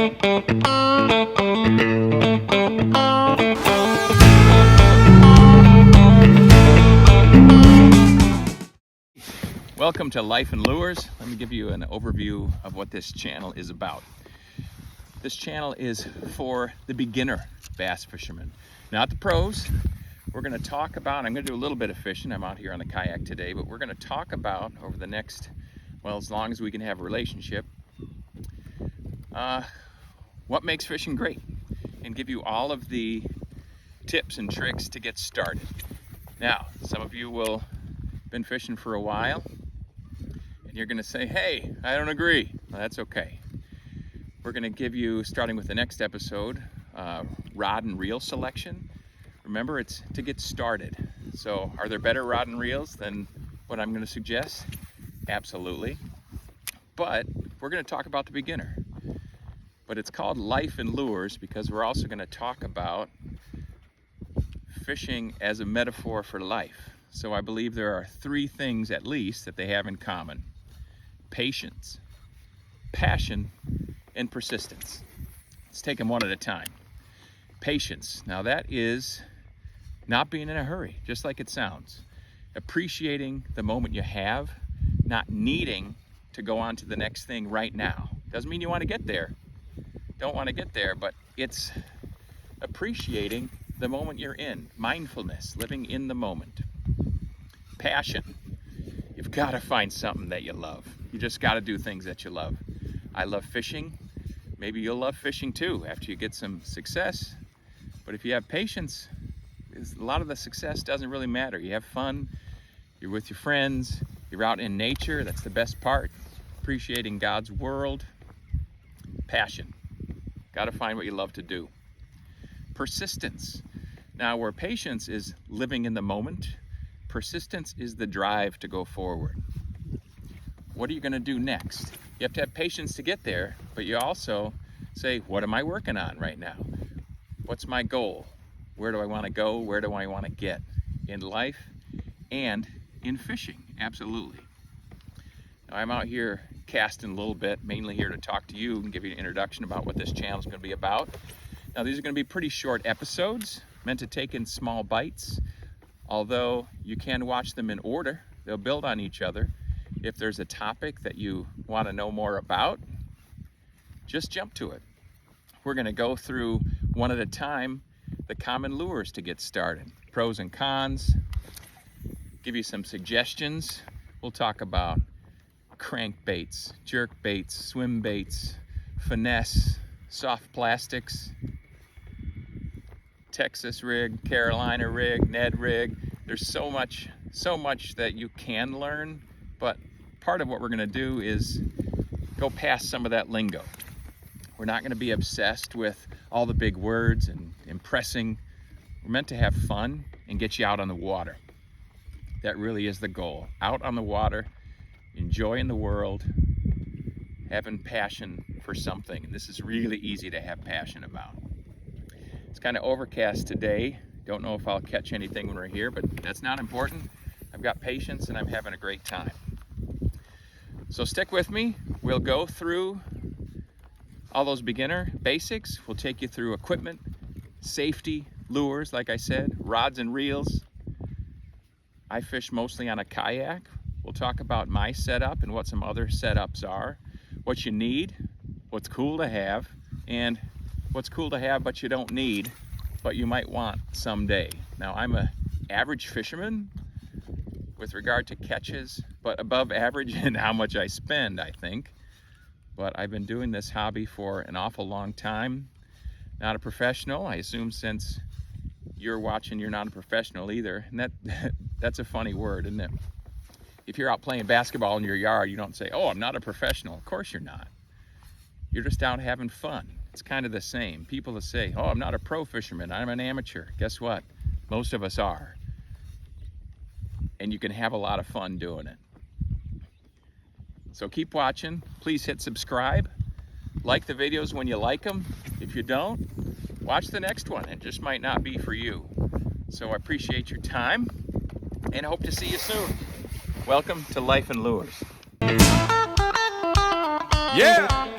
Welcome to Life and Lures. Let me give you an overview of what this channel is about. This channel is for the beginner bass fisherman, not the pros. We're going to talk about, I'm going to do a little bit of fishing. I'm out here on the kayak today, but we're going to talk about over the next, well, as long as we can have a relationship, what makes fishing great, and give you all of the tips and tricks to get started. Now, some of you will have been fishing for a while, and you're going to say, hey, I don't agree. Well, that's okay. We're going to give you, starting with the next episode, rod and reel selection. Remember, it's to get started. So are there better rod and reels than what I'm going to suggest? Absolutely. But we're going to talk about the beginner. But it's called Life and Lures because we're also going to talk about fishing as a metaphor for life. So I believe there are three things at least that they have in common: patience, passion, and persistence. Let's take them one at a time. Patience. Now that is not being in a hurry, just like it sounds. Appreciating the moment you have, not needing to go on to the next thing right now. Doesn't mean you want to get there. Don't want to get there, but it's appreciating the moment you're in. Mindfulness, living in the moment. Passion. You've got to find something that you love. You just got to do things that you love. I love fishing. Maybe you'll love fishing too after you get some success. But if you have patience, a lot of the success doesn't really matter. You have fun, you're with your friends, you're out in nature. That's the best part. Appreciating God's world. Passion. Got to find what you love to do. Persistence. Now, where patience is living in the moment, persistence is the drive to go forward. What are you going to do next? You have to have patience to get there, but you also say, what am I working on right now? What's my goal? Where do I want to go? Where do I want to get in life and in fishing? Absolutely. Now, I'm out here casting a little bit, mainly here to talk to you and give you an introduction about what this channel is going to be about. Now, these are going to be pretty short episodes, meant to take in small bites, although you can watch them in order. They'll build on each other. If there's a topic that you want to know more about, just jump to it. We're going to go through one at a time the common lures to get started, pros and cons, give you some suggestions. We'll talk about crankbaits, jerk baits, swim baits, finesse, soft plastics, Texas rig, Carolina rig, Ned rig. There's so much that you can learn, but part of what we're going to do is go past some of that lingo. We're not going to be obsessed with all the big words and impressing. We're meant to have fun and get you out on the water. That really is the goal. Out on the water, enjoying the world, having passion for something. And this is really easy to have passion about. It's kind of overcast today. Don't know if I'll catch anything when we're here, but that's not important. I've got patience and I'm having a great time. So stick with me. We'll go through all those beginner basics. We'll take you through equipment, safety, lures, like I said, rods and reels. I fish mostly on a kayak. We'll talk about my setup and what some other setups are, what you need, what's cool to have, and what's cool to have but you don't need, but you might want someday. Now, I'm an average fisherman with regard to catches, but above average in how much I spend, I think. But I've been doing this hobby for an awful long time. Not a professional. I assume since you're watching, you're not a professional either. And that's a funny word, isn't it? If you're out playing basketball in your yard, you don't say, oh, I'm not a professional. Of course you're not. You're just out having fun. It's kind of the same. People that say, oh, I'm not a pro fisherman, I'm an amateur. Guess what? Most of us are. And you can have a lot of fun doing it. So keep watching. Please hit subscribe. Like the videos when you like them. If you don't, watch the next one. It just might not be for you. So I appreciate your time and hope to see you soon. Welcome to Life and Lures. Yeah!